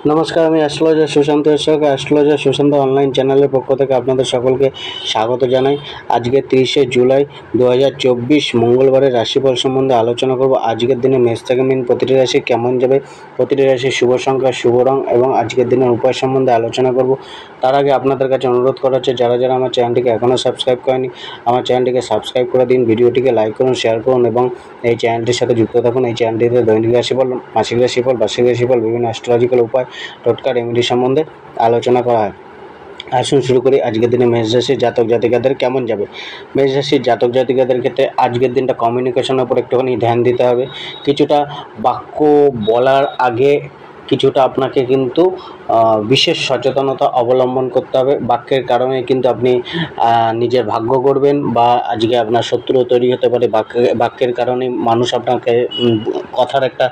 নমস্কার, আমি অ্যাস্ট্রোলজার সুশান্ত ঈশ্বর। অ্যাস্ট্রোলজার সুশান্ত অনলাইন চ্যানেলের পক্ষ থেকে আপনাদের সকলকে স্বাগত জানাই। আজকে 30শে জুলাই 2024 মঙ্গলবারের রাশিফল সম্বন্ধে আলোচনা করব। আজকের দিনে মেষ থেকে মীন প্রতিটি রাশি কেমন যাবে, প্রতিটি রাশির শুভ সংখ্যা, শুভ রং এবং আজকের দিনের উপায় সম্বন্ধে আলোচনা করব। তার আগে আপনাদের কাছে অনুরোধ করা হচ্ছে, যারা যারা আমার চ্যানেলটিকে এখনও সাবস্ক্রাইব করেনি, আমার চ্যানেলটিকে সাবস্ক্রাইব করে দিন, ভিডিওটিকে লাইক করুন, শেয়ার করুন এবং এই চ্যানেলটির সাথে যুক্ত থাকুন। এই চ্যানেলটিতে দৈনিক রাশিফল, মাসিক রাশিফল, বার্ষিক রাশিফল, বিভিন্ন অ্যাস্ট্রোলজিক্যাল উপায়, টোটকা, রেমেডি সম্বন্ধে আলোচনা করা হয়। আসুন শুরু করি। আজকের দিনে মেষ রাশির জাতক জাতিকাদের কেমন যাবে। মেষ রাশির জাতক জাতিকাদের ক্ষেত্রে আজকের দিনটা কমিউনিকেশনের উপর একটুখানি ধ্যান দিতে হবে। কিছুটা বাক্য বলার আগে কিছুটা আপনাকে কিন্তু বিশেষ সচেতনতা অবলম্বন করতে হবে। বাক্যের কারণে কিন্তু আপনি নিজের ভাগ্য করবেন বা আজকে আপনার শত্রু তৈরি হতে পারে। বাক্যের কারণে মানুষ আপনাকে কথার একটা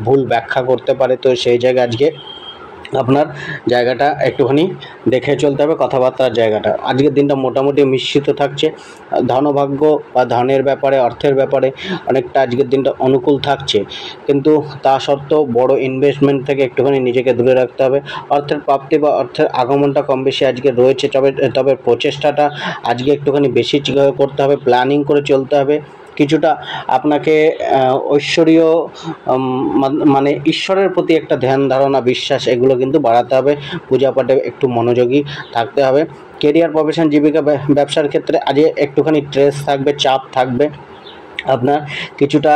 ভুল ব্যাখ্যা করতে পারে। তো সেই জায়গায় আজকে আপনার জায়গাটা একটুখানি দেখে চলতে হবে, কথাবার্তার জায়গাটা। আজকের দিনটা মোটামুটি মিশ্রিত থাকছে। ধনভাগ্য বা ধনের ব্যাপারে, অর্থের ব্যাপারে অনেকটা আজকের দিনটা অনুকূল থাকছে, কিন্তু তা সত্ত্বেও বড় ইনভেস্টমেন্ট থেকে একটুখানি নিজেকে দূরে রাখতে হবে। অর্থের প্রাপ্তি বা অর্থের আগমনটা কম বেশি আজকে রয়েছে, তবে প্রচেষ্টাটা আজকে একটুখানি বেশি করতে হবে, প্ল্যানিং করে চলতে হবে। কিছুটা আপনাকে ঐশ্বরীয় মানে ঈশ্বরের প্রতি একটা ধ্যান ধারণা, বিশ্বাস, এগুলো কিন্তু বাড়াতে হবে। পূজা পাঠে একটু মনোযোগী থাকতে হবে। কেরিয়ার, প্রফেশন, জীবিকা, ব্যবসার ক্ষেত্রে আজকে একটুখানি স্ট্রেস থাকবে, চাপ থাকবে। আপনার কিছুটা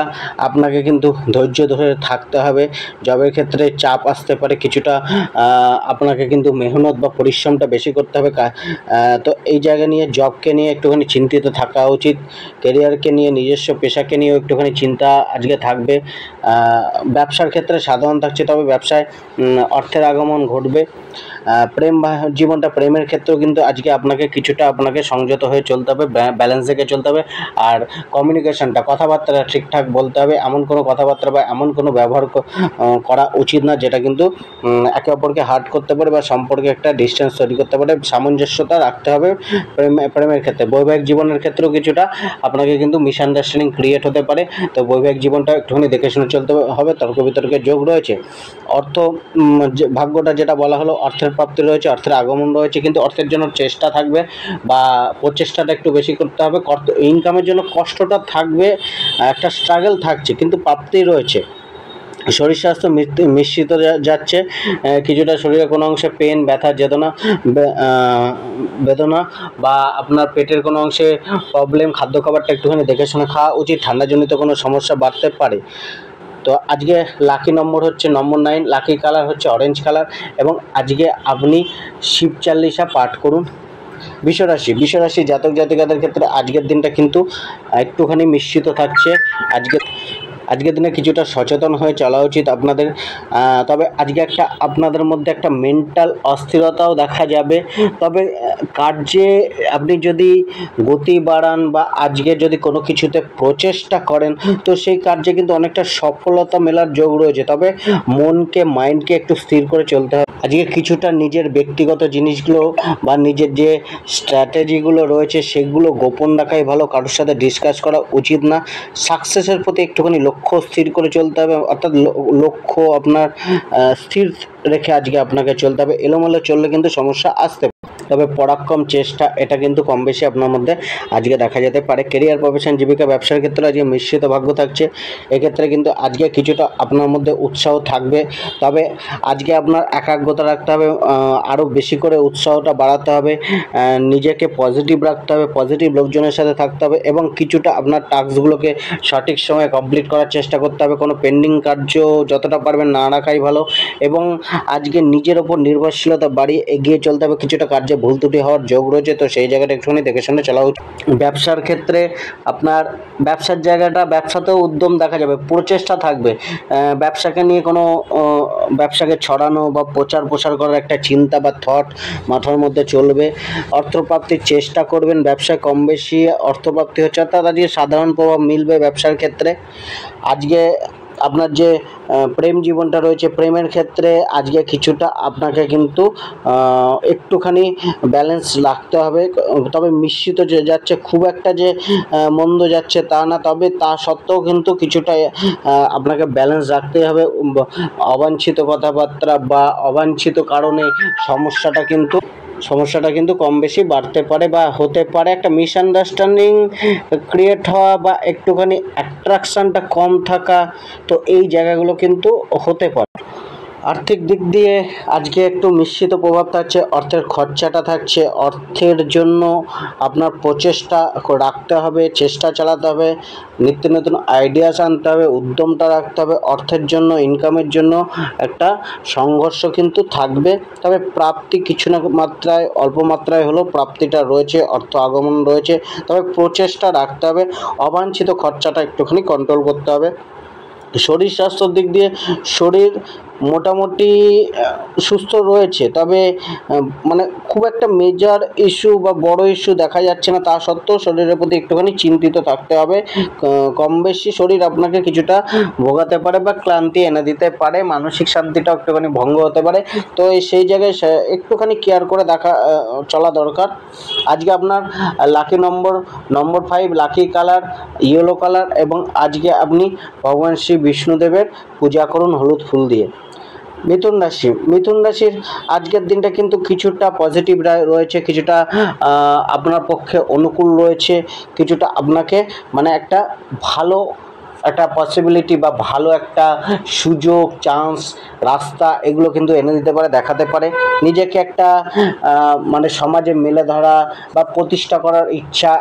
আপনাকে কিন্তু ধৈর্য ধরে থাকতে হবে। জবের ক্ষেত্রে চাপ আসতে পারে, কিছুটা আপনাকে কিন্তু মেহনত বা পরিশ্রমটা বেশি করতে হবে। তো এই জায়গা নিয়ে, জবকে নিয়ে একটুখানি চিন্তিত থাকা উচিত। কেরিয়ারকে নিয়ে, নিজস্ব পেশাকে নিয়েও একটুখানি চিন্তা আজকে থাকবে। ব্যবসার ক্ষেত্রে সাধারণ থাকছে, তবে ব্যবসায় অর্থের আগমন ঘটবে। প্রেম জীবনটা, প্রেমের ক্ষেত্রেও কিন্তু আজকে আপনাকে সংযত হয়ে চলতে হবে, ব্যালেন্স রেখে চলতে হবে। আর কমিউনিকেশনটা, কথাবার্তাটা ঠিকঠাক বলতে হবে। এমন কোনো কথাবার্তা বা এমন কোনো ব্যবহার করা উচিত না যেটা কিন্তু একে অপরকে হার্ট করতে পারে বা সম্পর্কে একটা ডিস্টেন্স তৈরি করতে পারে। সামঞ্জস্যতা রাখতে হবে প্রেমের ক্ষেত্রে। বৈবাহিক জীবনের ক্ষেত্রেও কিছুটা আপনাকে কিন্তু মিসআন্ডারস্ট্যান্ডিং ক্রিয়েট হতে পারে। তো বৈবাহিক জীবনটা একটুখানি দেখে শুনে চলতে হবে। তর্ক বিতর্কের যোগ রয়েছে। অর্থ ভাগ্যটা যেটা বলা হলো, অর্থের প্রাপ্তি রয়েছে, অর্থের আগমন রয়েছে, কিন্তু অর্থের জন্য চেষ্টা থাকবে বা প্রচেষ্টাটা একটু বেশি করতে হবে। ইনকামের জন্য কষ্টটা থাকবে, একটা স্ট্রাগল থাকছে, কিন্তু প্রাপ্তি রয়েছে। শরীর স্বাস্থ্য মিশ্রিত যাচ্ছে। কিছুটা শরীরে কোনো অংশে পেন, ব্যথা, বেদনা বা আপনার পেটের কোনো অংশে প্রবলেম। খাদ্য খাবারটা একটুখানি দেখে শুনে খাওয়া উচিত। ঠান্ডাজনিত কোনো সমস্যা বাড়তে পারে। তো আজকে লাকি নম্বর হচ্ছে নম্বর 9, লাকি কালার হচ্ছে অরেঞ্জ কালার এবং আজকে আপনি শিব চাল্লিশা পাঠ করুন। বিশ্বরাশি জাতক জাতিকাদের ক্ষেত্রে আজকের দিনটা কিন্তু একটুখানি মিশ্রিত থাকছে। আজকের দিনে কিছুটা সচেতন হয়ে চলা উচিত আপনাদের। তবে আজকে আপনাদের মধ্যে একটা মেন্টাল অস্থিরতাও দেখা যাবে। তবে কার্যে আপনি যদি গতি বাড়ান বা আজকে যদি কোনো কিছুতে প্রচেষ্টা করেন, তো সেই কার্যে কিন্তু অনেকটা সফলতা মেলার যোগ রয়েছে। তবে মাইন্ডকে একটু স্থির করে চলতে হবে। আজকে কিছুটা নিজের ব্যক্তিগত জিনিসগুলো বা নিজের যে স্ট্র্যাটেজিগুলো রয়েছে সেগুলো গোপন রাখাই ভালো, কারোর সাথে ডিসকাস করা উচিত না। সাকসেসের প্রতি একটুখানি লক্ষ্য স্থির করে চলতে হবে, অর্থাৎ লক্ষ্য আপনার স্থির রেখে আজকে আপনাকে চলতে হবে। এলোমেলো চললে কিন্তু সমস্যা আসতে পারে। তবে পরাক্রম, চেষ্টা, এটা কিন্তু কম বেশি আপনার মধ্যে আজকে দেখা যেতে পারে। কেরিয়ার, প্রফেশন, জীবিকা, ব্যবসার ক্ষেত্রে আজকে মিশ্রিত ভাগ্য থাকছে। এক্ষেত্রে কিন্তু আজকে কিছুটা আপনার মধ্যে উৎসাহ থাকবে। তবে আজকে আপনার একাগ্রতা রাখতে হবে, আরও বেশি করে উৎসাহটা বাড়াতে হবে। নিজেকে পজিটিভ রাখতে হবে, পজিটিভ লোকজনের সাথে থাকতে হবে এবং কিছুটা আপনার টাস্কগুলোকে সঠিক সময়ে কমপ্লিট করার চেষ্টা করতে হবে। কোনো পেন্ডিং কার্য যতটা পারবেন না রাখাই ভালো এবং আজকে নিজের ওপর নির্ভরশীলতা বাড়িয়ে এগিয়ে চলতে হবে। কিছুটা কার্যে ভুল ত্রুটি হওয়ার যোগ রয়েছে, তো সেই জায়গাটা একটুখানি দেখে শুনে চলা উচিত। ব্যবসার ক্ষেত্রে আপনার ব্যবসাতেও উদ্যম দেখা যাবে, প্রচেষ্টা থাকবে। ব্যবসাকে নিয়ে কোনো ব্যবসাকে ছড়ানো বা প্রসার করার একটা চিন্তা বা থট মাথার মধ্যে চলবে। অর্থপ্রাপ্তির চেষ্টা করবেন, ব্যবসায় কম বেশি অর্থপ্রাপ্তি হচ্ছে, অর্থাৎ আজকে সাধারণ প্রভাব মিলবে ব্যবসার ক্ষেত্রে। আজকে আপনার যে প্রেম জীবনটা রয়েছে, প্রেমের ক্ষেত্রে আজকে কিছুটা আপনাকে কিন্তু একটুখানি ব্যালেন্স রাখতে হবে। তবে মিশ্রিত যে যাচ্ছে, খুব একটা যে মন্দ যাচ্ছে তা না, তবে তা সত্ত্বেও কিন্তু কিছুটা আপনাকে ব্যালেন্স রাখতে হবে। অবাঞ্ছিত কথাবার্তা বা অবাঞ্ছিত কারণে সমস্যাটা কিন্তু কম বেশি বাড়তে পারে বা হতে পারে। একটা মিসআন্ডারস্ট্যান্ডিং ক্রিয়েট হওয়া বা একটুখানি অ্যাট্রাকশানটা কম থাকা, তো এই জায়গাগুলো কিন্তু হতে পারে। আর্থিক দিক দিয়ে আজকে একটু মিশ্রিত প্রভাব থাকছে, অর্থের খরচাটা থাকছে। অর্থের জন্য আপনার প্রচেষ্টা রাখতে হবে, চেষ্টা চালাতে হবে, নিত্য নতুন আইডিয়াস আনতে হবে, উদ্যমটা রাখতে হবে। অর্থের জন্য, ইনকামের জন্য একটা সংঘর্ষ কিন্তু থাকবে, তবে প্রাপ্তি কিছু না মাত্রায়, অল্প মাত্রায় হলেও প্রাপ্তিটা রয়েছে, অর্থ আগমন রয়েছে। তবে প্রচেষ্টা রাখতে হবে, অবাঞ্ছিত খরচাটা একটুখানি কন্ট্রোল করতে হবে। শরীর স্বাস্থ্যর দিক দিয়ে শরীর মোটামুটি সুস্থ রয়েছে, তবে মানে খুব একটা মেজর ইস্যু বা বড় ইস্যু দেখা যাচ্ছে না। তা সত্ত্বেও শরীরের প্রতি একটুখানি চিন্তিত থাকতে হবে। কম বেশি শরীর আপনাকে কিছুটা ভোগাতে পারে বা ক্লান্তি এনে দিতে পারে, মানসিক শান্তিটাও একটুখানি ভঙ্গ হতে পারে। তো সেই জায়গায় একটুখানি কেয়ার করে চলা দরকার। আজকে আপনার লাকি নম্বর 5, লাকি কালার ইয়েলো কালার, এবং আজকে আপনি ভগবান শ্রী বিষ্ণুদেবের পূজা করুন হলুদ ফুল দিয়ে। মিথুন রাশির আজকের দিনটা কিন্তু কিছুটা পজিটিভ রয়েছে, কিছুটা আপনার পক্ষে অনুকূল রয়েছে, কিছুটা আপনাকে মানে একটা ভালো একটা পসিবিলিটি বা ভালো একটা সুযোগ, চান্স, রাস্তা এগুলো কিন্তু এনে দিতে পারে, দেখাতে পারে। নিজেকে একটা মানে সমাজে মেলে ধরা বা প্রতিষ্ঠা করার ইচ্ছা,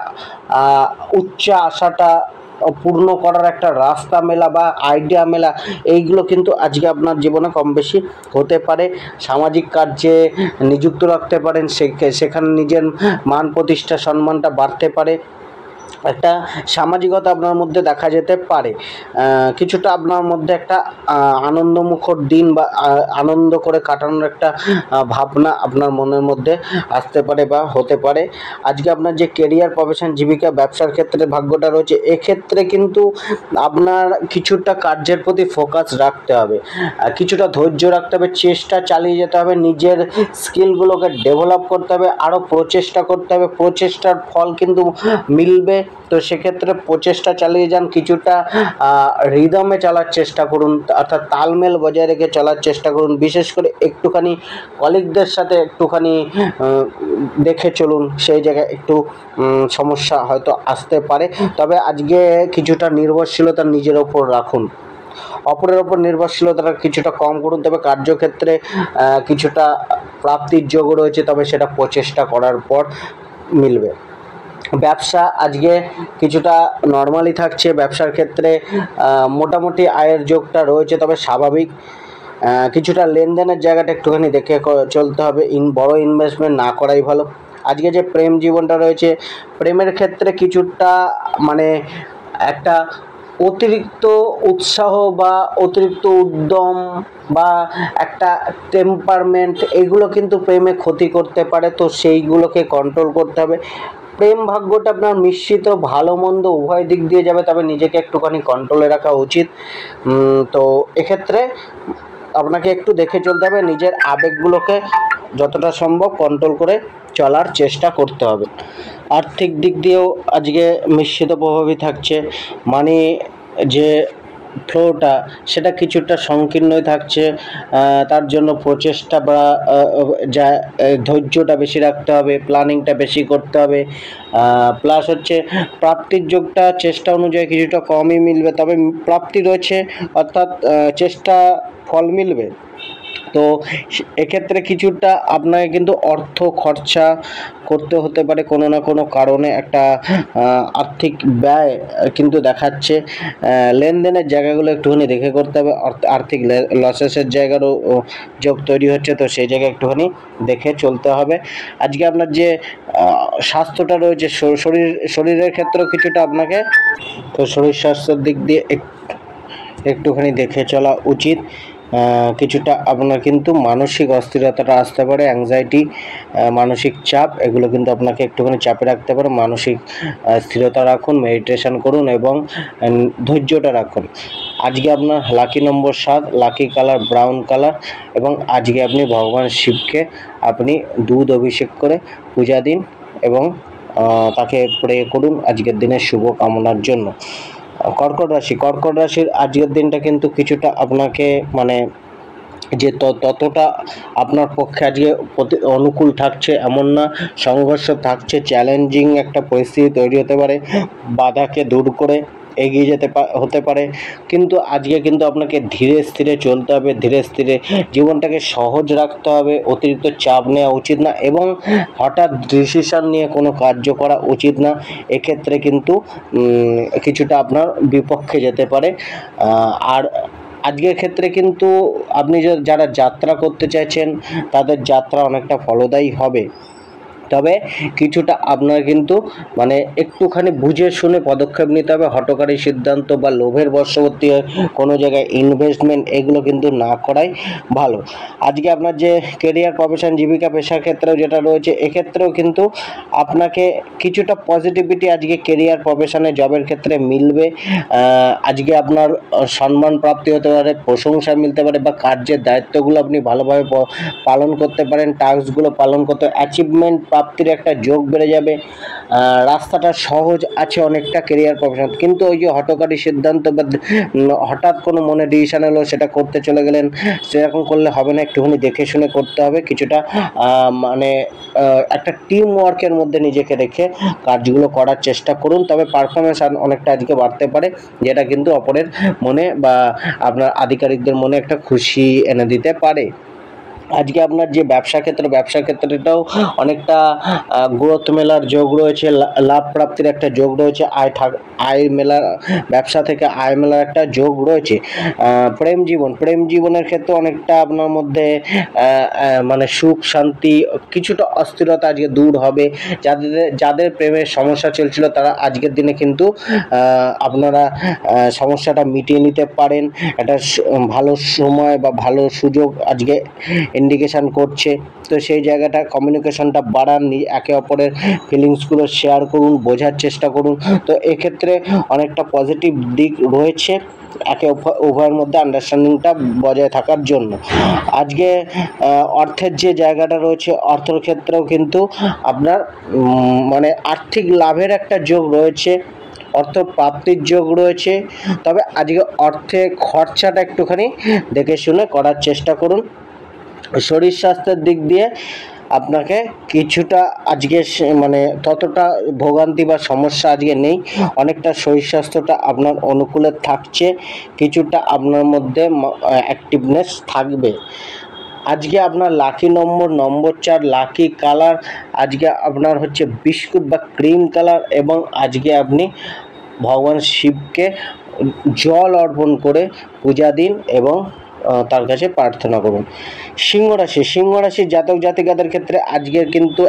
উচ্চ আশাটা পূর্ণ করার একটা রাস্তা মেলা বা আইডিয়া মেলা, এইগুলো কিন্তু আজকে আপনার জীবনে কম বেশি হতে পারে। সামাজিক কার্যে নিযুক্ত রাখতে পারেন, সেখানে নিজের মান প্রতিষ্ঠা, সম্মানটা বাড়তে পারে। একটা সামাজিকতা আপনার মধ্যে দেখা যেতে পারে। কিছুটা আপনার মধ্যে একটা আনন্দমুখর দিন বা আনন্দ করে কাটানোর একটা ভাবনা আপনার মনের মধ্যে আসতে পারে বা হতে পারে। আজকে আপনার যে কেরিয়ার, প্রফেশন, জীবিকা, ব্যবসার ক্ষেত্রে ভাগ্যটা রয়েছে, এক্ষেত্রে কিন্তু আপনার কিছুটা কার্যের প্রতি ফোকাস রাখতে হবে, কিছুটা ধৈর্য রাখতে হবে, চেষ্টা চালিয়ে যেতে হবে, নিজের স্কিলগুলোকে ডেভেলপ করতে হবে, আরও প্রচেষ্টা করতে হবে। প্রচেষ্টার ফল কিন্তু মিলবে। তো সেক্ষেত্রে প্রচেষ্টা চালিয়ে যান, কিছুটা রিদমে চলার চেষ্টা করুন, অর্থাৎ তালমেল বজায় রেখে চলার চেষ্টা করুন। বিশেষ করে একটুখানি কলিগদের সাথে একটুখানি দেখে চলুন, সেই জায়গায় একটু সমস্যা হয়তো আসতে পারে। তবে আজকে কিছুটা নির্ভরশীলতা নিজের ওপর রাখুন, অপরের ওপর নির্ভরশীলতাটা কিছুটা কম করুন। তবে কার্যক্ষেত্রে কিছুটা প্রাপ্তির যোগ রয়েছে, তবে সেটা প্রচেষ্টা করার পর মিলবে। ব্যবসা আজকে কিছুটা নর্মালি থাকছে, ব্যবসার ক্ষেত্রে মোটামুটি আয়ের যোগটা রয়েছে, তবে স্বাভাবিক। কিছুটা লেনদেনের জায়গাটা একটুখানি দেখে চলতে হবে, বড় ইনভেস্টমেন্ট না করাই ভালো। আজকে যে প্রেম জীবনটা রয়েছে, প্রেমের ক্ষেত্রে কিছুটা মানে একটা অতিরিক্ত উৎসাহ বা অতিরিক্ত উদ্যম বা একটা টেম্পারমেন্ট, এগুলো কিন্তু প্রেমে ক্ষতি করতে পারে। তো সেইগুলোকে কন্ট্রোল করতে হবে। প্রেম ভাগ্যটা আপনার মিশ্রিত, ভালো মন্দ উভয় দিক দিয়ে যাবে, তবে নিজেকে একটুখানি কন্ট্রোলে রাখা উচিত। তো এক্ষেত্রে আপনাকে একটু দেখে চলতে হবে, নিজের আবেগগুলোকে যতটা সম্ভব কন্ট্রোল করে চলার চেষ্টা করতে হবে। আর্থিক দিক দিয়েও আজকে মিশ্রিত প্রভাবই থাকছে, মানে যে ফ্লোটা সেটা কিছুটা সংকীর্ণই থাকছে। তার জন্য প্রচেষ্টা বা যা ধৈর্যটা বেশি রাখতে হবে, প্ল্যানিংটা বেশি করতে হবে। প্লাস হচ্ছে প্রাপ্তির যোগটা চেষ্টা অনুযায়ী কিছুটা কমই মিলবে, তবে প্রাপ্তি রয়েছে, অর্থাৎ চেষ্টা ফল মিলবে। তো এক্ষেত্রে কিছুটা আপনাকে কিন্তু অর্থ খরচা করতে হতে পারে, কোনো না কোনো কারণে একটা আর্থিক ব্যয় কিন্তু দেখাচ্ছে। লেনদেনের জায়গাগুলো একটুখানি দেখে করতে হবে, আর্থিক লসেসের জায়গারও যোগ তৈরি হচ্ছে, তো সেই জায়গায় একটুখানি দেখে চলতে হবে। আজকে আপনার যে স্বাস্থ্যটা রয়েছে, শরীরের ক্ষেত্রেও কিছুটা আপনাকে তো শরীর স্বাস্থ্যের দিক দিয়ে একটুখানি দেখে চলা উচিত। কিছুটা আপনার কিন্তু মানসিক অস্থিরতাটা আসতে পারে, অ্যাংজাইটি, মানসিক চাপ, এগুলো কিন্তু আপনাকে একটুখানি চাপে রাখতে পারে। মানসিক স্থিরতা রাখুন, মেডিটেশন করুন এবং ধৈর্যটা রাখুন। আজকে আপনার লাকি নম্বর 7, লাকি কালার ব্রাউন কালার, এবং আজকে আপনি ভগবান শিবকে আপনি দুধ অভিষেক করে পূজা দিন এবং তাকে প্রে করুন আজকের দিনের শুভ কামনার জন্য। কর্কট রাশির আজকের দিনটা কিন্তু কিছুটা আপনাকে মানে যে ততটা আপনার পক্ষে আজকে অনুকূল থাকছে এমন না, সংঘর্ষ থাকছে, চ্যালেঞ্জিং একটা পরিস্থিতি তৈরি হতে পারে, বাধাকে দূর করে এগিয়ে যেতে হতে পারে। কিন্তু আজকে কিন্তু আপনাকে ধীরে স্থিরে চলতে হবে, ধীরে স্থিরে জীবনটাকে সহজ রাখতে হবে, অতিরিক্ত চাপ নেওয়া উচিত না এবং হঠাৎ ডিসিশন নিয়ে কোনো কার্য করা উচিত না। এক্ষেত্রে কিন্তু কিছুটা আপনার বিপক্ষে যেতে পারে। আর আজকের ক্ষেত্রে কিন্তু আপনি যারা যাত্রা করতে চাইছেন তাদের যাত্রা অনেকটা ফলদায়ী হবে, তবে কিছুটা আপনার কিন্তু মানে একটুখানি বুঝে শুনে পদক্ষেপ নিতে হবে। হঠকারী সিদ্ধান্ত বা লোভের বশবর্তী কোনো জায়গায় ইনভেস্টমেন্ট এগুলো কিন্তু না করাই ভালো। আজকে আপনার যে কেরিয়ার, প্রফেশন, জীবিকা, পেশার ক্ষেত্রেও যেটা রয়েছে, এক্ষেত্রেও কিন্তু আপনাকে কিছুটা পজিটিভিটি আজকে কেরিয়ার, প্রফেশনে, জবের ক্ষেত্রে মিলবে। আজকে আপনার সম্মান প্রাপ্তি হতে পারে, প্রশংসা মিলতে পারে বা কার্যের দায়িত্বগুলো আপনি ভালোভাবে পালন করতে পারেন, টাস্কগুলো পালন করতে, অ্যাচিভমেন্ট প্রাপ্তির একটা যোগ বেড়ে যাবে। রাস্তাটা সহজ আছে অনেকটা কেরিয়ার, প্রফেশন। কিন্তু ওই যে হঠকারী সিদ্ধান্ত বা হঠাৎ কোনো মনে ডিসিশন এলো সেটা করতে চলে গেলেন, সেরকম করলে হবে না, একটুখানি দেখে শুনে করতে হবে। কিছুটা মানে একটা টিম ওয়ার্কের মধ্যে নিজেকে রেখে কাজগুলো করার চেষ্টা করুন, তবে পারফরমেন্স অনেকটা আজকে বাড়তে পারে, যেটা কিন্তু অপরের মনে বা আপনার আধিকারিকদের মনে একটা খুশি এনে দিতে পারে। আজকে আপনার যে ব্যবসা ক্ষেত্রটাও অনেকটা গ্রোথ মেলার যোগ রয়েছে, লাভ প্রাপ্তির একটা যোগ রয়েছে, আয় মেলার, ব্যবসা থেকে আয় মেলার একটা যোগ রয়েছে। প্রেম জীবনের ক্ষেত্রে অনেকটা আপনার মধ্যে মানে সুখ শান্তি, কিছুটা অস্থিরতা আজকে দূর হবে। যাদের প্রেমের সমস্যা চলছিল তারা আজকের দিনে কিন্তু আপনারা সমস্যাটা মিটিয়ে নিতে পারেন। একটা ভালো সময় বা ভালো সুযোগ আজকে ইন্ডিকেশান করছে। তো সেই জায়গাটা কমিউনিকেশনটা বাড়ান, একে অপরের ফিলিংসগুলো শেয়ার করুন, বোঝার চেষ্টা করুন। তো এক্ষেত্রে অনেকটা পজিটিভ দিক রয়েছে উভয়ের মধ্যে আন্ডারস্ট্যান্ডিংটা বজায় থাকার জন্য। আজকে অর্থের যে জায়গাটা রয়েছে, অর্থের ক্ষেত্রেও কিন্তু আপনার মানে আর্থিক লাভের একটা যোগ রয়েছে, অর্থ প্রাপ্তির যোগ রয়েছে, তবে আজকে অর্থে খরচাটা একটুখানি দেখে শুনে করার চেষ্টা করুন। শরীর স্বাস্থ্যের দিক দিয়ে আপনাকে কিছুটা আজকে মানে ততটা ভোগান্তি বা সমস্যা আজকে নেই, অনেকটা শরীর স্বাস্থ্যটা আপনার অনুকূলে থাকছে, কিছুটা আপনার মধ্যে অ্যাক্টিভনেস থাকবে। আজকে আপনার লাকি নম্বর 4, লাকি কালার আজকে আপনার হচ্ছে বিস্কুট বা ক্রিম কালার, এবং আজকে আপনি ভগবান শিবকে জল অর্পণ করে পূজা দিন এবং তার কাছে প্রার্থনা করুন। সিংহ রাশির জাতক জাতিকাদের ক্ষেত্রে আজকের কিন্তু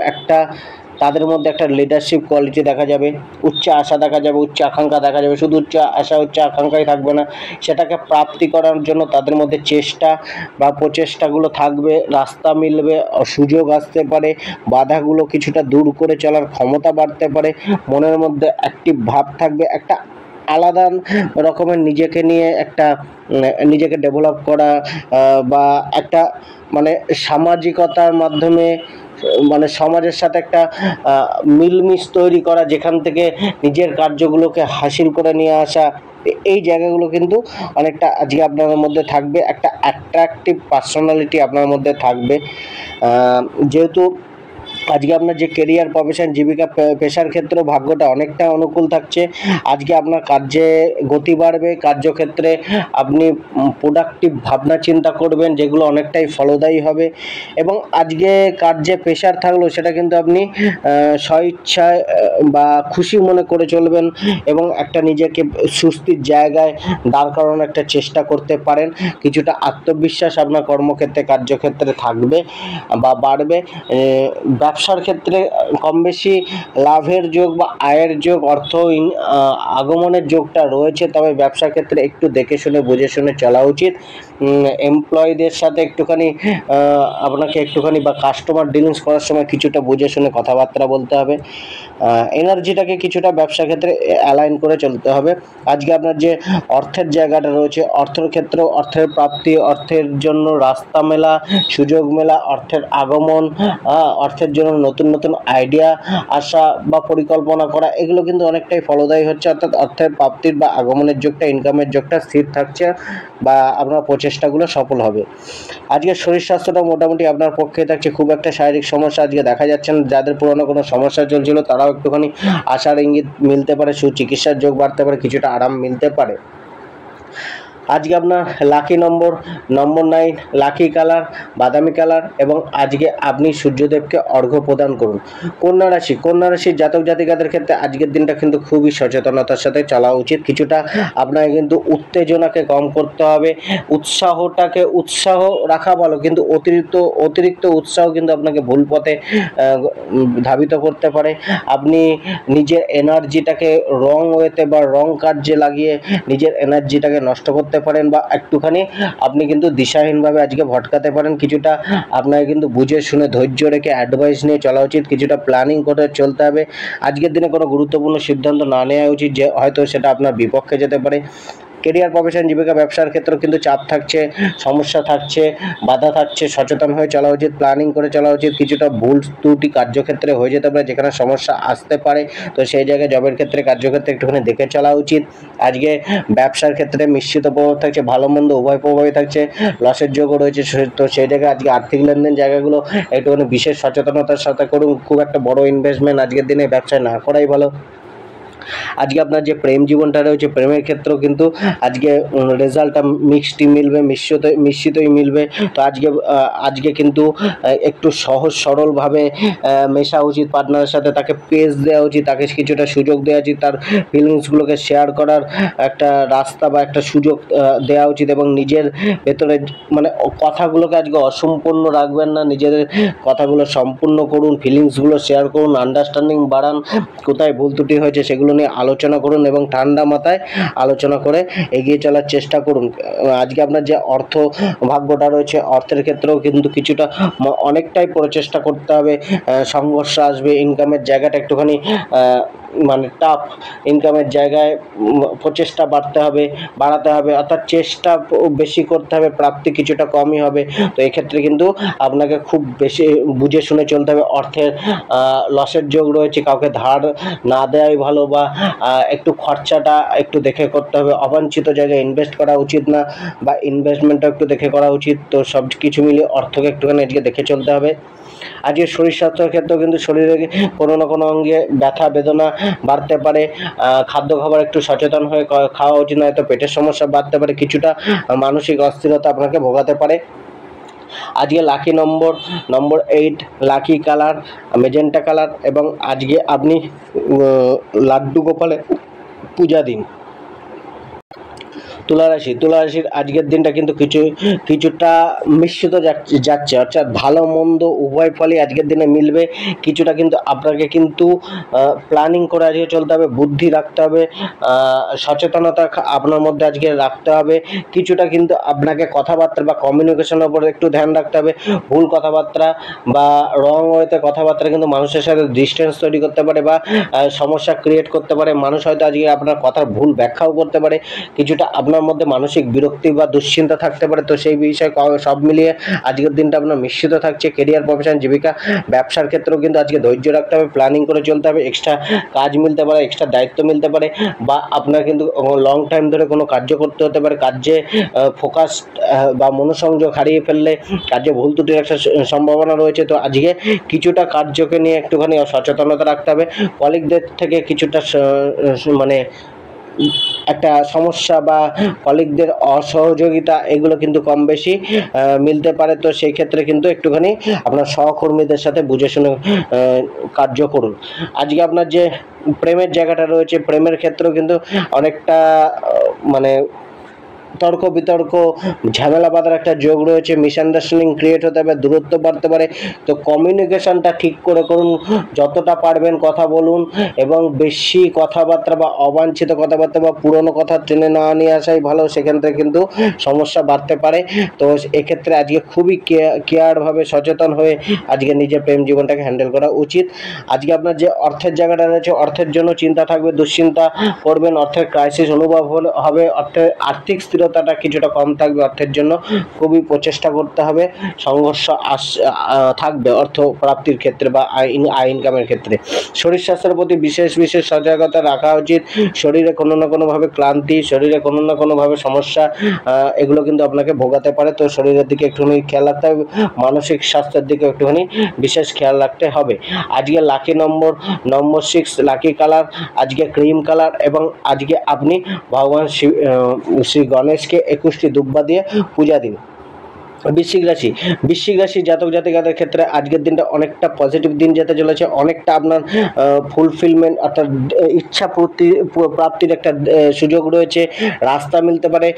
তাদের মধ্যে একটা লিডারশিপ কোয়ালিটি দেখা যাবে, উচ্চ আশা দেখা যাবে, উচ্চ আকাঙ্ক্ষা দেখা যাবে। শুধু উচ্চ আশা, উচ্চ আকাঙ্ক্ষাই থাকবে না, সেটাকে প্রাপ্তি করার জন্য তাদের মধ্যে চেষ্টা বা প্রচেষ্টাগুলো থাকবে, রাস্তা মিলবে, সুযোগ আসতে পারে, বাধাগুলো কিছুটা দূর করে চলার ক্ষমতা বাড়তে পারে, মনের মধ্যে অ্যাক্টিভ ভাব থাকবে, একটা আলাদা রকমের নিজেকে নিয়ে নিজেকে ডেভেলপ করা বা একটা মানে সামাজিকতার মাধ্যমে মানে সমাজের সাথে একটা মিলমিশ তৈরি করা, যেখান থেকে নিজের কার্যগুলোকে হাসিল করে নিয়ে আসা, এই জায়গাগুলো কিন্তু অনেকটা আজকে আপনার মধ্যে থাকবে। একটা অ্যাট্রাকটিভ পার্সোনালিটি আপনার মধ্যে থাকবে। যেহেতু আজকে আপনার যে কেরিয়ার, প্রফেশন, জীবিকা, পেশার ক্ষেত্রে ভাগ্যটা অনেকটা অনুকূল থাকছে। আজকে আপনার কার্যে গতি বাড়বে, কার্যক্ষেত্রে আপনি প্রোডাক্টিভ ভাবনা চিন্তা করবেন, যেগুলো অনেকটাই ফলদায়ী হবে। এবং আজকে কার্যে প্রেশার থাকলেও সেটা কিন্তু আপনি স্বইচ্ছায় বা খুশি মনে করে চলবেন এবং একটা নিজেকে সুস্থির জায়গায় দাঁড় করানোর একটা চেষ্টা করতে পারেন। কিছুটা আত্মবিশ্বাস আপনার কর্মক্ষেত্রে, কার্যক্ষেত্রে থাকবে বা বাড়বে। ব্যবসার ক্ষেত্রে কম বেশি লাভের যোগ বা আয়ের যোগ, অর্থ আগমনের যোগটা রয়েছে, তবে ব্যবসার ক্ষেত্রে একটু দেখে শুনে বুঝে শুনে চলা উচিত। এমপ্লয়ীদের সাথে একটুখানি আপনাকে একটুখানি বা কাস্টমার ডিলিংস করার সময় কিছুটা বুঝে শুনে কথাবার্তা বলতে হবে। এনার্জিটাকে কিছুটা ব্যবসা ক্ষেত্রে অ্যালাইন করে চলতে হবে। আজকে আপনার যে অর্থের জায়গাটা রয়েছে, অর্থের ক্ষেত্রেও অর্থের প্রাপ্তি, অর্থের জন্য রাস্তা মেলা, সুযোগ মেলা, অর্থের আগমন, অর্থের জন্য নতুন নতুন আইডিয়া আসা বা পরিকল্পনা করা, এগুলো কিন্তু অনেকটাই ফলদায়ী হচ্ছে। অর্থাৎ অর্থের প্রাপ্তির বা আগমনের যোগটা, ইনকামের যোগটা স্থির থাকছে বা আপনার প্রচেষ্টাগুলো সফল হবে। আজকে শরীর স্বাস্থ্যটা মোটামুটি আপনার পক্ষে থাকছে। খুব একটা শারীরিক সমস্যা আজকে দেখা যাচ্ছে না। যাদের পুরনো কোনো সমস্যা চলছিল তারাও একটুখানি আশার ইঙ্গিত মিলতে পারে, সুচিকিৎসার যোগ বাড়তে পারে, কিছুটা আরাম মিলতে পারে। আজকে আপনার লাকি নম্বর 9, লাকি কালার বাদামি কালার, এবং আজকে আপনি সূর্যদেবকে অর্ঘ্য প্রদান করুন। কন্যা রাশির জাতক জাতিকাদের ক্ষেত্রে আজকের দিনটা কিন্তু খুবই সচেতনতার সাথে চলা উচিত। কিছুটা আপনাকে কিন্তু উত্তেজনাকে কম করতে হবে, উৎসাহ রাখা ভালো, কিন্তু অতিরিক্ত উৎসাহ কিন্তু আপনাকে ভুল পথে ধাবিত করতে পারে। আপনি নিজের এনার্জিটাকে রং ওয়েতে বা রং কার্যে লাগিয়ে নিজের এনার্জিটাকে নষ্ট করতে পারেন, বা একটুখানি আপনি কিন্তু দিশাহীনভাবে আজকে ভটকাতে পারেন। কিছুটা আপনাকে কিন্তু বুঝে শুনে ধৈর্য রেখে অ্যাডভাইস নিয়ে চলা উচিত, কিছুটা প্ল্যানিং করে চলতে হবে। আজকের দিনে কোনো গুরুত্বপূর্ণ সিদ্ধান্ত না নেওয়া উচিত, যে হয়তো সেটা আপনার বিপক্ষে যেতে পারে। কেরিয়ার, প্রফেশন, জীবিকা, ব্যবসার ক্ষেত্রেও কিন্তু চাপ থাকছে, সমস্যা থাকছে, বাধা থাকছে। সচেতন হয়ে চলা উচিত, প্ল্যানিং করে চলা উচিত। কিছুটা ভুল ত্রুটি কার্যক্ষেত্রে হয়ে যেতে পারে, যেখানে সমস্যা আসতে পারে। তো সেই জায়গায় জবের ক্ষেত্রে, কার্যক্ষেত্রে একটুখানি দেখে চলা উচিত। আজকে ব্যবসার ক্ষেত্রে মিশ্রিত প্রভাব থাকছে, ভালো মন্দ উভয় প্রভাবই থাকছে, লসের যোগও রয়েছে। তো সেই জায়গায় আজকে আর্থিক লেনদেন জায়গাগুলো একটুখানি বিশেষ সচেতনতার সাথে করুন। খুব একটা বড় ইনভেস্টমেন্ট আজকের দিনে ব্যবসায় না করাই ভালো। আজকে আপনার যে প্রেম জীবনটা রয়েছে, প্রেমের ক্ষেত্রেও কিন্তু আজকে রেজাল্টটা মিক্সডই মিলবে, মিশ্রিতই মিলবে। তো আজকে কিন্তু একটু সহজ সরলভাবে মেশা উচিত পার্টনারের সাথে, তাকে পেস দেওয়া উচিত, তাকে কিছুটা সুযোগ দেওয়া উচিত, তার ফিলিংসগুলোকে শেয়ার করার একটা রাস্তা বা একটা সুযোগ দেওয়া উচিত। এবং নিজের ভেতরে মানে কথাগুলোকে আজকে অসম্পূর্ণ রাখবেন না, নিজের কথাগুলো সম্পূর্ণ করুন, ফিলিংসগুলো শেয়ার করুন, আন্ডারস্ট্যান্ডিং বাড়ান, কোথায় ভুল ত্রুটি হয়েছে সেগুলো নিয়ে আলোচনা করুন এবং ঠান্ডা মাথায় আলোচনা করে এগিয়ে চলার চেষ্টা করুন। আজকে আপনার যে অর্থ ভাগ্যটা রয়েছে, অর্থের ক্ষেত্রেও কিন্তু কিছুটা অনেকটাই প্রচেষ্টা করতে হবে, সংঘর্ষ আসবে। ইনকামের জায়গাটা একটুখানি মানে টাফ, ইনকামের জায়গায় প্রচেষ্টা বাড়াতে হবে, অর্থাৎ চেষ্টা বেশি করতে হবে, প্রাপ্তি কিছুটা কমই হবে। তো এক্ষেত্রে কিন্তু আপনাকে খুব বেশি বুঝে শুনে চলতে হবে। অর্থের লসের যোগ রয়েছে, কাউকে ধার না দেওয়াই ভালো, বা একটু খরচাটা একটু দেখে করতে হবে। অবাঞ্ছিত জায়গায় ইনভেস্ট করা উচিত না, বা ইনভেস্টমেন্টটা একটু দেখে করা উচিত। তো সব কিছু মিলিয়ে অর্থকে একটুখানি আজকে দেখে চলতে হবে। আজকে শরীর স্বাস্থ্যের ক্ষেত্রেও কিন্তু শরীরে কোনো না কোনো অঙ্গে ব্যথা বেদনা বাড়তে পারে। খাদ্য খাবার একটু সচেতন হয়ে খাওয়া উচিত, নয়তো পেটের সমস্যা বাড়তে পারে, কিছুটা মানসিক অস্থিরতা আপনাকে ভোগাতে পারে। আজকে লাকি নম্বর 8, লাকি কালার মেজেন্টা কালার, এবং আজকে আপনি লাড্ডু গোপালে পূজা দিন। তুলা রাশির আজকের দিনটা কিন্তু কিছুটা মিশ্রিত যাচ্ছে, অর্থাৎ ভালো মন্দ উভয় ফলই আজকের দিনে মিলবে। কিছুটা কিন্তু আপনাকে কিন্তু প্ল্যানিং করে আজকে চলতে হবে, বুদ্ধি রাখতে হবে, সচেতনতা আপনার মধ্যে আজকে রাখতে হবে। কিছুটা কিন্তু আপনাকে কথাবার্তা বা কমিউনিকেশনের উপর একটু ধ্যান রাখতে হবে। ভুল কথাবার্তা বা রং ওয়েতে কথাবার্তা কিন্তু মানুষের সাথে ডিস্টেন্স তৈরি করতে পারে, বা সমস্যা ক্রিয়েট করতে পারে। মানুষ হয়তো আজকে আপনার কথার ভুল ব্যাখ্যাও করতে পারে, কিছুটা আপনার মধ্যে মানসিক বিরক্তি বা দুশ্চিন্তা থাকতে পারে। তো সেই বিষয়ে সব মিলিয়ে আজকের দিনটা আপনার মিশ্রিত থাকছে। কেরিয়ার, প্রফেশন, জীবিকা, ব্যবসার ক্ষেত্রেও কিন্তু আজকে ধৈর্য রাখতে হবে, প্ল্যানিং করে চলতে হবে। এক্সট্রা কাজ মিলতে পারে, এক্সট্রা দায়িত্ব মিলতে পারে, বা আপনার কিন্তু লং টাইম ধরে কোনো কার্য করতে হতে পারে। কার্যে ফোকাস বা মনোসংযোগ হারিয়ে ফেললে কার্যে ভুল ত্রুটির একটা সম্ভাবনা রয়েছে। তো আজকে কিছুটা কার্যকে নিয়ে একটুখানি সচেতনতা রাখতে হবে। কলিগদের থেকে কিছুটা মানে একটা সমস্যা বা কলিগদের অসহযোগিতা, এগুলো কিন্তু কম বেশি মিলতে পারে। তো সেই ক্ষেত্রে কিন্তু একটুখানি আপনার সহকর্মীদের সাথে বুঝে শুনে কার্য করুন। আজকে আপনার যে প্রেমের জায়গাটা রয়েছে, প্রেমের ক্ষেত্রেও কিন্তু অনেকটা মানে তর্ক বিতর্ক ঝামেলা বাঁধার একটা যোগ রয়েছে, মিসআন্ডারস্ট্যান্ডিং ক্রিয়েট হতে পারে, দূরত্ব বাড়তে পারে। তো কমিউনিকেশনটা ঠিক করে করুন, যতটা পারবেন কথা বলুন এবং বেশি কথাবার্তা বা অবাঞ্ছিত কথাবার্তা বা পুরনো কথা টেনে না নিয়ে আসাই ভালো, সেখান থেকে কিন্তু সমস্যা বাড়তে পারে। তো এক্ষেত্রে আজকে খুবই কেয়ারভাবে সচেতন হয়ে আজকে নিজের প্রেম জীবনটাকে হ্যান্ডেল করা উচিত। আজকে আপনার যে অর্থের জায়গাটা রয়েছে, অর্থের জন্য চিন্তা থাকবে, দুশ্চিন্তা করবেন, অর্থের ক্রাইসিস অনুভব হবে, আর্থিক স্থিরতাটা কিছুটা কম থাকবে, অর্থের জন্য খুবই প্রচেষ্টা করতে হবে, সংঘর্ষ থাকবে অর্থ প্রাপ্তির ক্ষেত্রে বা আয় ইনকামের ক্ষেত্রে। শরীর স্বাস্থ্যের প্রতি বিশেষ সজাগতা রাখা উচিত। শরীরে কোনো না কোনোভাবে ক্লান্তি, শরীরে কোনো না কোনোভাবে সমস্যা, এগুলো কিন্তু আপনাকে ভোগাতে পারে। তো শরীরের দিকে একটুখানি খেয়াল রাখতে হবে, মানসিক স্বাস্থ্যের দিকে একটুখানি বিশেষ খেয়াল রাখতে হবে। আজকে লাকি নম্বর 6, লাকি কালার আজকে ক্রিম কালার, এবং আজকে আপনি ভগবান শ্রী গণেশকে 21টি দুব্বা দিয়ে পূজা দিন। বৃশ্চিক রাশি জাতক জাতিকাদের ক্ষেত্রে আজকের দিনটা অনেকটা পজিটিভ দিন যেতে চলেছে। অনেকটা আপনার ফুলফিলমেন্ট অর্থাৎ ইচ্ছা প্রাপ্তির একটা সুযোগ রয়েছে। রাস্তা মিলতে পারে,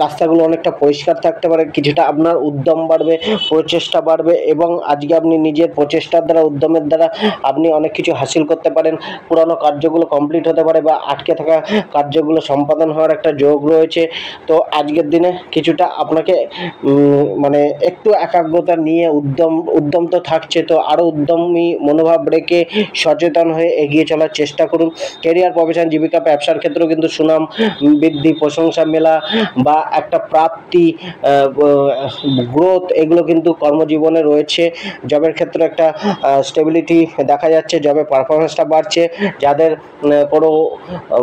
রাস্তাগুলো অনেকটা পরিষ্কার থাকতে পারে, কিছুটা আপনার উদ্যম বাড়বে, প্রচেষ্টা বাড়বে, এবং আজকে আপনি নিজের প্রচেষ্টার দ্বারা, উদ্যমের দ্বারা আপনি অনেক কিছু হাসিল করতে পারেন। পুরানো কার্যগুলো কমপ্লিট হতে পারে বা আটকে থাকা কার্যগুলো সম্পাদন হওয়ার একটা যোগ রয়েছে। তো আজকের দিনে কিছুটা আপনাকে মানে একটু একাগ্রতা নিয়ে উদ্যম তো থাকছে, তো আরও উদ্যমী মনোভাব রেখে সচেতন হয়ে এগিয়ে চলার চেষ্টা করুন। ক্যারিয়ার, প্রফেশন, জীবিকা, ব্যবসার ক্ষেত্রেও কিন্তু সুনাম বৃদ্ধি, প্রশংসা মেলা বা একটা প্রাপ্তি, গ্রোথ, এগুলো কিন্তু কর্মজীবনে রয়েছে। জবের ক্ষেত্রে একটা স্টেবিলিটি দেখা যাচ্ছে, জবে পারফরমেন্সটা বাড়ছে। যাদের কোনো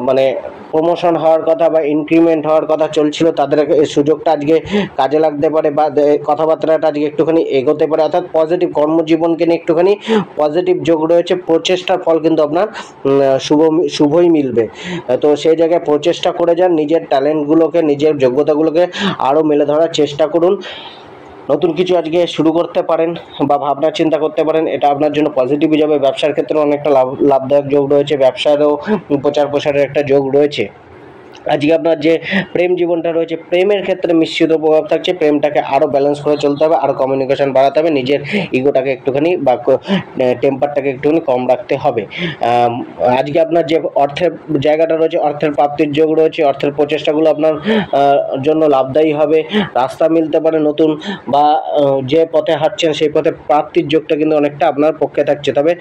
মানে প্রমোশন হওয়ার কথা বা ইনক্রিমেন্ট হওয়ার কথা চলছিল, তাদের এই সুযোগটা আজকে কাজে লাগতে পারে বা কথাবার্তাটা আজকে একটুখানি এগোতে পারে, অর্থাৎ পজিটিভ কর্মজীবনকে নিয়ে একটুখানি পজিটিভ যোগ রয়েছে। প্রচেষ্টার ফল কিন্তু আপনার শুভই মিলবে। তো সেই জায়গায় প্রচেষ্টা করে যান, নিজের ট্যালেন্টগুলোকে, নিজের যোগ্যতাগুলোকে আরও মেলে ধরার চেষ্টা করুন। নতুন কিছু আজকে শুরু করতে পারেন বা ভাবনা চিন্তা করতে পারেন, এটা আপনার জন্য পজিটিভই যাবে। ব্যবসার ক্ষেত্রে অনেকটা লাভদায়ক যোগ রয়েছে, ব্যবসারও প্রচার প্রসারের একটা যোগ রয়েছে। আজকে আপনার যে প্রেম জীবনটা রয়েছে, প্রেমের ক্ষেত্রে মিশ্রিত প্রভাব থাকছে। প্রেমটাকে আরও ব্যালেন্স করে চলতে হবে, আরও কমিউনিকেশন বাড়াতে হবে, নিজের ইগোটাকে একটুখানি বা টেম্পারটাকে একটুখানি কম রাখতে হবে। আজকে আপনার যে অর্থের জায়গাটা রয়েছে, অর্থের প্রাপ্তির যোগ রয়েছে, অর্থের প্রচেষ্টাগুলো আপনার জন্য লাভদায়ী হবে। রাস্তা মিলতে পারে নতুন, বা যে পথে হাঁটছেন সেই পথে প্রাপ্তির যোগটা কিন্তু অনেকটা আপনার পক্ষে থাকছে, তবে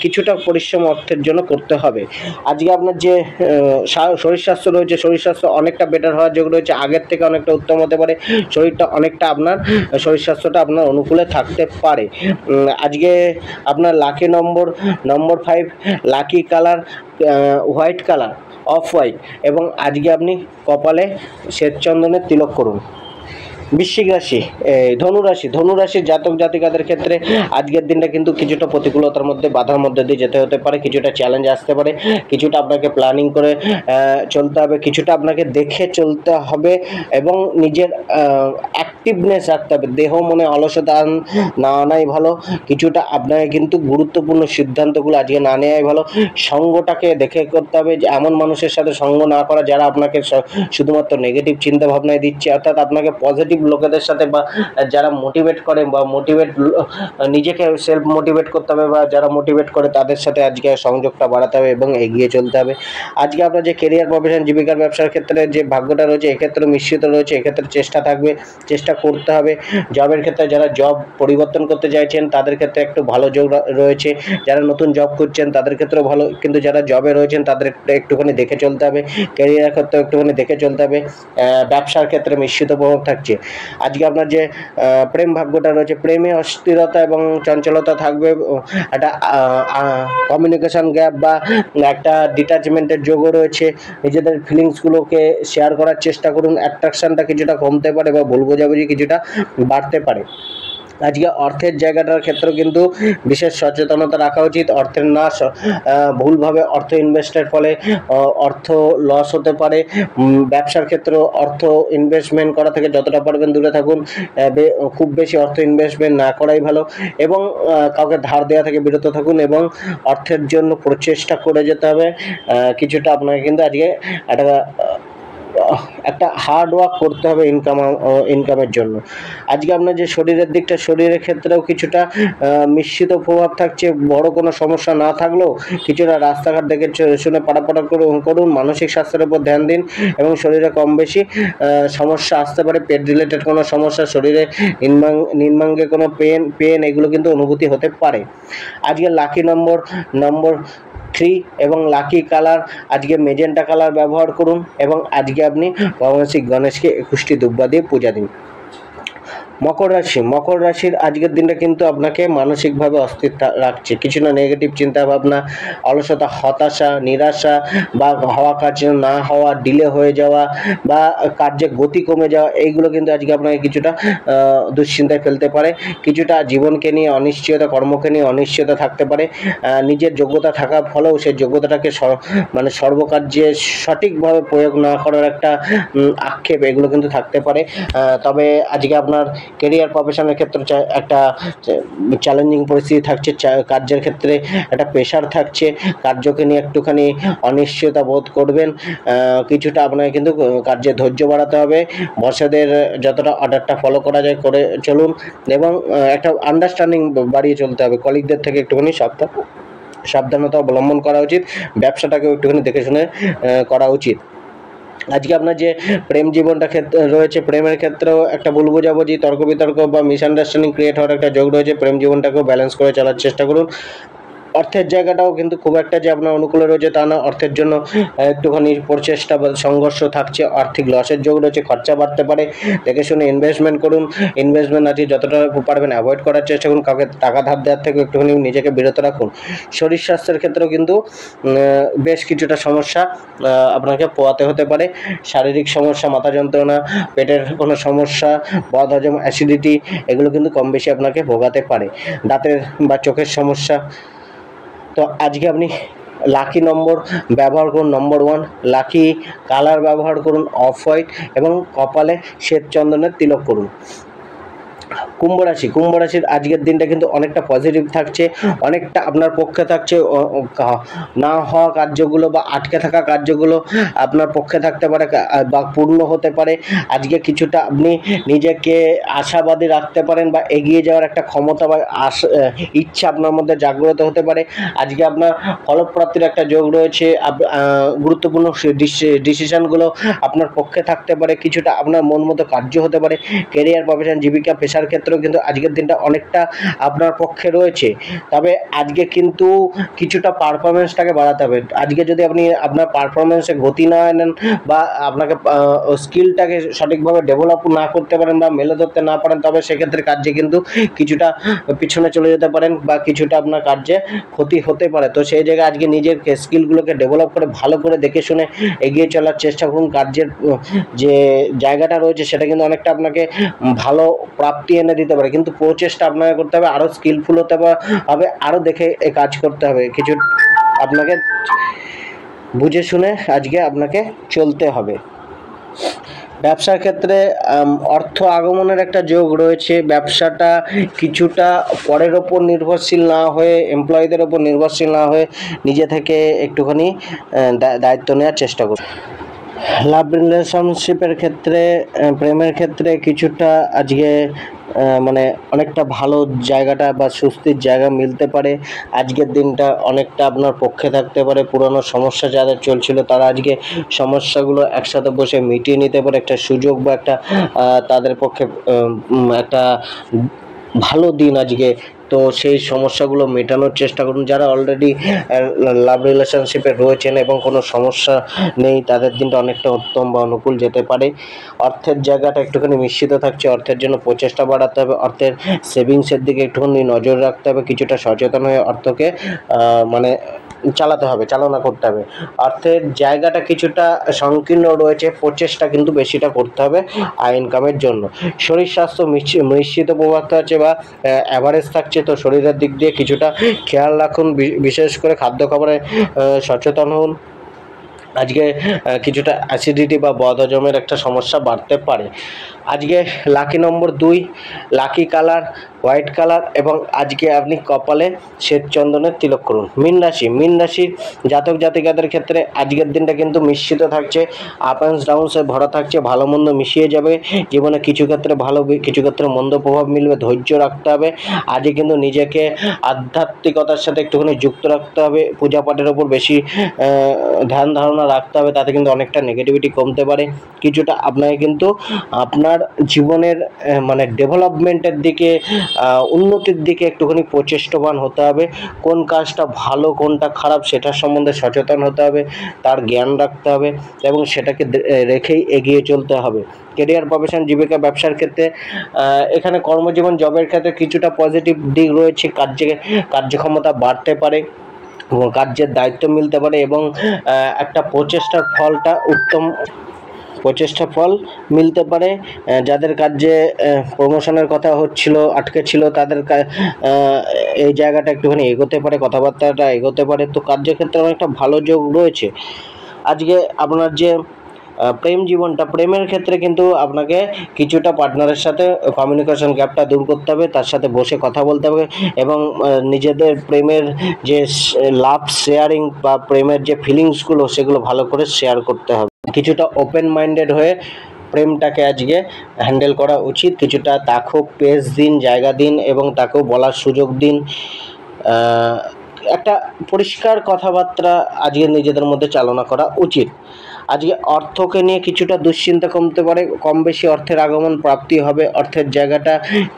কিছুটা পরিশ্রম অর্থের জন্য করতে হবে। আজকে আপনার যে শরীর স্বাস্থ্য রয়েছে, শরীর স্বাস্থ্য অনেকটা বেটার হওয়ার যোগ রয়েছে, আগের থেকে অনেকটা উত্তম হতে পারে। শরীরটা অনেকটা আপনার শরীর স্বাস্থ্যটা আপনার অনুকূলে থাকতে পারে। আজকে আপনার লাকি নম্বর 5, lucky colour white colour, off white, এবং আজকে আপনি কপালে শ্বেতচন্দনের তিলক করুন। বৃশ্চিক রাশি, ধনুরাশির জাতক জাতিকাদের ক্ষেত্রে আজকের দিনটা কিন্তু কিছুটা প্রতিকূলতার মধ্যে, বাধার মধ্যে দিয়ে যেতে হতে পারে, কিছুটা চ্যালেঞ্জ আসতে পারে, কিছুটা আপনাকে প্ল্যানিং করে চলতে হবে, কিছুটা আপনাকে দেখে চলতে হবে, এবং নিজের অ্যাক্টিভনেস রাখতে হবে। দেহ মনে অলসতা না আনাই ভালো, কিছুটা আপনাকে কিন্তু গুরুত্বপূর্ণ সিদ্ধান্তগুলো আজকে না নেওয়াই ভালো। সঙ্গটাকে দেখে করতে হবে, যে এমন মানুষের সাথে সঙ্গ না করা যারা আপনাকে শুধুমাত্র নেগেটিভ চিন্তা ভাবনায় দিচ্ছে, অর্থাৎ আপনাকে পজিটিভ লোকেদের সাথে বা যারা মোটিভেট করে বা নিজেকে সেলফ মোটিভেট করতে হবে, বা যারা মোটিভেট করে তাদের সাথে আজকে সংযোগটা বাড়াতে হবে এবং এগিয়ে চলতে হবে। আজকে আপনার যে কেরিয়ার, প্রফেশন, জীবিকার, ব্যবসার ক্ষেত্রে যে ভাগ্যটা রয়েছে, এক্ষেত্রে মিশ্রিত রয়েছে, এক্ষেত্রে চেষ্টা থাকবে, চেষ্টা করতে হবে। জবের ক্ষেত্রে যারা জব পরিবর্তন করতে চাইছেন তাদের ক্ষেত্রে একটু ভালো যোগ রয়েছে, যারা নতুন জব করছেন তাদের ক্ষেত্রেও ভালো, কিন্তু যারা জবে রয়েছেন তাদের একটুখানি দেখে চলতে হবে। ক্যারিয়ারের ক্ষেত্রে একটুখানি দেখে চলতে হবে। ব্যবসার ক্ষেত্রে মিশ্রিত প্রভাব থাকছে। আজকে আপনার যে প্রেম ভাগ্যটা রয়েছে, প্রেমে অস্থিরতা এবং চঞ্চলতা থাকবে, একটা কমিউনিকেশন গ্যাপ বা একটা ডিটাচমেন্টের যোগও রয়েছে। নিজেদের ফিলিংসগুলোকে শেয়ার করার চেষ্টা করুন, অ্যাট্রাকশনটা কিছুটা কমতে পারে বা ভুল বোঝাবুঝি কিছুটা বাড়তে পারে। আজকে অর্থের জায়গাটার ক্ষেত্রেও কিন্তু বিশেষ সচেতনতা রাখা উচিত। অর্থের না ভুলভাবে অর্থ ইনভেস্টের ফলে অর্থ লস হতে পারে। ব্যবসার ক্ষেত্রেও অর্থ ইনভেস্টমেন্ট করা থেকে যতটা পারবেন দূরে থাকুন, খুব বেশি অর্থ ইনভেস্টমেন্ট না করাই ভালো, এবং কাউকে ধার দেওয়া থেকে বিরত থাকুন, এবং অর্থের জন্য প্রচেষ্টা করে যেতে হবে। কিছুটা আপনাকে কিন্তু আজকে একটা একটা হার্ড ওয়ার্ক করতে হবে ইনকামের জন্য। আজকে আপনার যে শরীরের দিকটা, শরীরের ক্ষেত্রেও কিছুটা মিশ্রিত প্রভাব থাকছে। বড় কোনো সমস্যা না থাকলেও কিছুটা রাস্তাঘাট দেখে শুনে পারাপার করুন। মানসিক স্বাস্থ্যের উপর ধ্যান দিন এবং শরীরে কম বেশি সমস্যা আসতে পারে। পেট রিলেটেড কোনো সমস্যা, শরীরে নিম্নাঙ্গে কোনো পেন এগুলো কিন্তু অনুভূতি হতে পারে। আজকে লাকি নম্বর 3 এবং লাকি কালার আজকে মেজেন্টা কালার ব্যবহার করুন এবং আজকে আপনি ভগবান শ্রী গণেশকে 21টি দুব্বা দিয়ে পূজা দিন। মকর রাশির আজকের দিনটা কিন্তু আপনাকে মানসিকভাবে অস্থির রাখছে। কিছু না নেগেটিভ চিন্তাভাবনা, অলসতা, হতাশা, নিরাশা বা হওয়া কাজ না হওয়া, ডিলে হয়ে যাওয়া বা কার্যের গতি কমে যাওয়া, এইগুলো কিন্তু আজকে আপনাকে কিছুটা দুশ্চিন্তায় ফেলতে পারে। কিছুটা জীবনকে নিয়ে অনিশ্চয়তা, কর্মকে নিয়ে অনিশ্চয়তা থাকতে পারে। নিজের যোগ্যতা থাকার ফলেও সেই যোগ্যতাটাকে সর্বকার্যে সঠিকভাবে প্রয়োগ না করার একটা আক্ষেপ এগুলো কিন্তু থাকতে পারে। তবে আজকে আপনার কেরিয়ার প্রফেশনের ক্ষেত্রে একটা চ্যালেঞ্জিং পরিস্থিতি থাকছে। কার্যের ক্ষেত্রে একটা প্রেশার থাকছে, কার্যকে নিয়ে একটুখানি অনিশ্চয়তা বোধ করবেন। কিছুটা আপনাকে কিন্তু কার্যে ধৈর্য বাড়াতে হবে। বসেদের যতটা অর্ডারটা ফলো করা যায় করে চলুন এবং একটা আন্ডারস্ট্যান্ডিং বাড়িয়ে চলতে হবে। কলিগদের থেকে একটুখানি সাবধানতা অবলম্বন করা উচিত। ব্যবসাটাকেও একটুখানি দেখে শুনে করা উচিত। আজকে আপনার যে প্রেম জীবনটা রয়েছে, প্রেমের ক্ষেত্রেও একটা ভুল বোঝাবুঝি, তর্ক বিতর্ক বা মিসআন্ডারস্ট্যান্ডিং ক্রিয়েট হওয়ার একটা যোগ রয়েছে। প্রেম জীবনটাকেও ব্যালেন্স করে চলার চেষ্টা করুন। অর্থের জায়গাটাও কিন্তু খুব একটা যে আপনার অনুকূলে রয়েছে তা না। অর্থের জন্য একটুখানি প্রচেষ্টা বা সংঘর্ষ থাকছে, আর্থিক লসের যোগ রয়েছে, খরচা বাড়তে পারে। দেখে শুনে ইনভেস্টমেন্ট করুন। ইনভেস্টমেন্ট আজকে যতটা পারবেন অ্যাভয়েড করার চেষ্টা করুন। কাউকে টাকা ধার দেওয়ার থেকে একটুখানি নিজেকে বিরত রাখুন। শরীর স্বাস্থ্যের ক্ষেত্রেও কিন্তু বেশ কিছুটা সমস্যা আপনাকে পোহাতে হতে পারে। শারীরিক সমস্যা, মাথা যন্ত্রণা, পেটের কোনো সমস্যা, বদহজম, অ্যাসিডিটি এগুলো কিন্তু কম বেশি আপনাকে ভোগাতে পারে। দাঁতের বা চোখের সমস্যা। তো আজকে আপনি লাকি নম্বর ব্যবহার করুন নম্বর 1, লাকি কালার ব্যবহার করুন অফ হোয়াইট এবং কপালে শ্বেত চন্দনের তিলক করুন। কুম্ভ রাশির আজকের দিনটা কিন্তু অনেকটা পজিটিভ থাকছে, অনেকটা আপনার পক্ষে থাকছে। না হওয়া কার্যগুলো বা আটকে থাকা কার্যগুলো আপনার পক্ষে থাকতে পারে বা পূর্ণ হতে পারে। আজকে কিছুটা আপনি নিজেকে আশাবাদী রাখতে পারেন বা এগিয়ে যাওয়ার একটা ক্ষমতা বা ইচ্ছা আপনার মধ্যে জাগ্রত হতে পারে। আজকে আপনার ফলপ্রাপ্তির একটা যোগ রয়েছে। গুরুত্বপূর্ণ ডিসিশনগুলো আপনার পক্ষে থাকতে পারে। কিছুটা আপনার মন মতো কার্য হতে পারে। কেরিয়ার, প্রফেশন, জীবিকা, পেশার ক্ষেত্রেও কিন্তু আজকের দিনটা অনেকটা আপনার পক্ষে রয়েছে। তবে আজকে কিন্তু কিছুটা পারফরমেন্সটাকে বাড়াতে হবে। আজকে যদি আপনি আপনার পারফরমেন্সে গতি না আনেন বা আপনাকে স্কিলটাকে সঠিকভাবে ডেভেলপ না করতে পারেন বা মেলে ধরতে না পারেন, তবে সেক্ষেত্রে কার্যে কিন্তু কিছুটা পিছনে চলে যেতে পারেন বা কিছুটা আপনার কার্যে ক্ষতি হতে পারে। তো সেই জায়গায় আজকে নিজের স্কিলগুলোকে ডেভেলপ করে ভালো করে দেখে শুনে এগিয়ে চলার চেষ্টা করুন। কার্যের যে জায়গাটা রয়েছে সেটা কিন্তু অনেকটা আপনাকে ভালো প্রাপ্তি এনে দিতে পারে, কিন্তু প্রচেষ্টা আপনাকে করতে হবে, আরও স্কিলফুল হতে হবে, আরও দেখে কাজ করতে হবে। কিছু আপনাকে বুঝে শুনে আজকে আপনাকে চলতে হবে। ব্যবসার ক্ষেত্রে অর্থ আগমনের একটা যোগ রয়েছে। ব্যবসাটা কিছুটা পরের ওপর নির্ভরশীল না হয়ে, এমপ্লয়ীদের ওপর নির্ভরশীল না হয়ে নিজে থেকে একটুখানি দায়িত্ব নেওয়ার চেষ্টা করুন। লাভ রিলেশনশিপের ক্ষেত্রে, প্রেমের ক্ষেত্রে কিছুটা আজকে মানে অনেকটা ভালো জায়গাটা বা স্বস্তির জায়গা মিলতে পারে। আজকের দিনটা অনেকটা আপনার পক্ষে থাকতে পারে। পুরনো সমস্যা যাদের চলছিল তারা আজকে সমস্যাগুলো একসাথে বসে মিটিয়ে নিতে পারে। একটা সুযোগ বা একটা তাদের পক্ষে একটা ভালো দিন আজকে। তো সেই সমস্যাগুলো মেটানোর চেষ্টা করুন। যারা অলরেডি লাভ রিলেশনশিপে রয়েছেন এবং কোনো সমস্যা নেই, তাদের দিনটা অনেকটা উত্তম বা অনুকূল যেতে পারে। অর্থের জায়গাটা একটুখানি মিশ্রিত থাকছে। অর্থের জন্য প্রচেষ্টা বাড়াতে হবে। অর্থের সেভিংসের দিকে একটুখানি নজর রাখতে হবে। কিছুটা সচেতন হয়ে অর্থকে চালনা করতে হবে। অর্থের জায়গাটা কিছুটা সংকীর্ণ রয়েছে, প্রচেষ্টা কিন্তু বেশিটা করতে হবে আয় ইনকামের জন্য। শরীর স্বাস্থ্য মিশ্রিত প্রভাব আছে বা অ্যাভারেজ থাকছে। তো শরীরের দিক দিয়ে কিছুটা খেয়াল রাখুন, বিশেষ করে খাদ্য খাবারে সচেতন হন। আজকে কিছুটা অ্যাসিডিটি বা বদহজমের একটা সমস্যা বাড়তে পারে। আজকে লাকি নম্বর 2, লাকি কালার হোয়াইট কালার এবং আজকে আপনি কপালে শ্বেত চন্দনের তিলক করুন। মীন রাশির জাতক জাতিকাদের ক্ষেত্রে আজকের দিনটা কিন্তু মিশ্রিত থাকছে, আপ অ্যান্ড ডাউনসে ভরা থাকছে, ভালো মন্দ মিশিয়ে যাবে জীবনে, কিছু ক্ষেত্রে ভালো কিছু ক্ষেত্রে মন্দ প্রভাব মিলবে, ধৈর্য রাখতে হবে। আজকে কিন্তু নিজেকে আধ্যাত্মিকতার সাথে একটুখানি যুক্ত রাখতে হবে, পূজা পাঠের ওপর বেশি ধ্যান ধারণা রাখতে হবে, তাতে কিন্তু অনেকটা নেগেটিভিটি কমতে পারে। কিছুটা আপনাকে কিন্তু আপনার জীবনের মানে ডেভেলপমেন্টের দিকে, উন্নতির দিকে একটুখানি প্রচেষ্টবান হতে হবে। কোন কাজটা ভালো কোনটা খারাপ সেটার সম্বন্ধে সচেতন হতে হবে, তার জ্ঞান রাখতে হবে এবং সেটাকে রেখেই এগিয়ে চলতে হবে। কেরিয়ার, প্রফেশন, জীবিকা, ব্যবসার ক্ষেত্রে এখানে কর্মজীবন, জবের ক্ষেত্রে কিছুটা পজিটিভ দিক রয়েছে, কার্যক্ষমতা বাড়তে পারে, কার্যের দায়িত্ব মিলতে পারে এবং একটা প্রচেষ্টা ফল মিলতে পারে। যাদের কাজে প্রমোশনের কথা হচ্ছিল, আটকে ছিল, তাদের এই জায়গাটা একটুখানি এগোতে পারে, কথাবার্তাটা এগোতে পারে। তো কার্যক্ষেত্রে অনেকটা ভালো যোগ রয়েছে। আজকে আপনার যে প্রেম জীবনটা, প্রেমের ক্ষেত্রে কিন্তু আপনাকে কিছুটা পার্টনারের সাথে কমিউনিকেশন গ্যাপটা দূর করতে হবে, তার সাথে বসে কথা বলতে হবে এবং নিজেদের প্রেমের যে লাভ শেয়ারিং বা প্রেমের যে ফিলিংসগুলো সেগুলো ভালো করে শেয়ার করতে হবে। কিছুটা ওপেন মাইন্ডেড হয়ে প্রেমটাকে আজকে হ্যান্ডেল করা উচিত। কিছুটা তাকেও পেস দিন, জায়গা দিন এবং তাকেও বলার সুযোগ দিন। একটা পরিষ্কার কথাবার্তা আজকে নিজেদের মধ্যে চালনা করা উচিত। আজকে অর্থকে নিয়ে কিছুটা দুশ্চিন্তা কমতে পারে, কম বেশি অর্থের আগমন প্রাপ্তি হবে, অর্থের জায়গাটা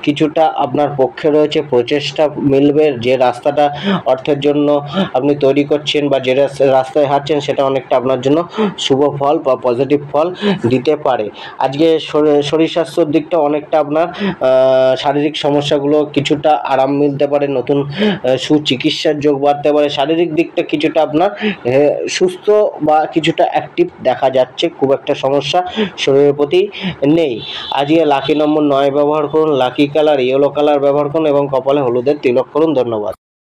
কিছুটা আপনার পক্ষে রয়েছে, প্রচেষ্টা মিলবে। যে রাস্তাটা অর্থের জন্য আপনি তৈরি করছেন বা যে রাস্তায় হাঁটছেন সেটা অনেকটা আপনার জন্য শুভ ফল বা পজিটিভ ফল দিতে পারে। আজকে শরীর স্বাস্থ্যর দিকটা অনেকটা আপনার শারীরিক সমস্যাগুলো কিছুটা আরাম মিলতে পারে, নতুন সুচিকিৎসার যোগ বাড়তে পারে। শারীরিক দিকটা কিছুটা আপনার সুস্থ বা কিছুটা অ্যাক্টিভ দেখা যাচ্ছে, খুব একটা সমস্যা শরীরের প্রতি নেই। আজকে লাকি নম্বর 9 ব্যবহার করুন, লাকি কালার ইয়েলো কালার ব্যবহার করুন এবং কপালে হলুদের তিলক করুন। ধন্যবাদ।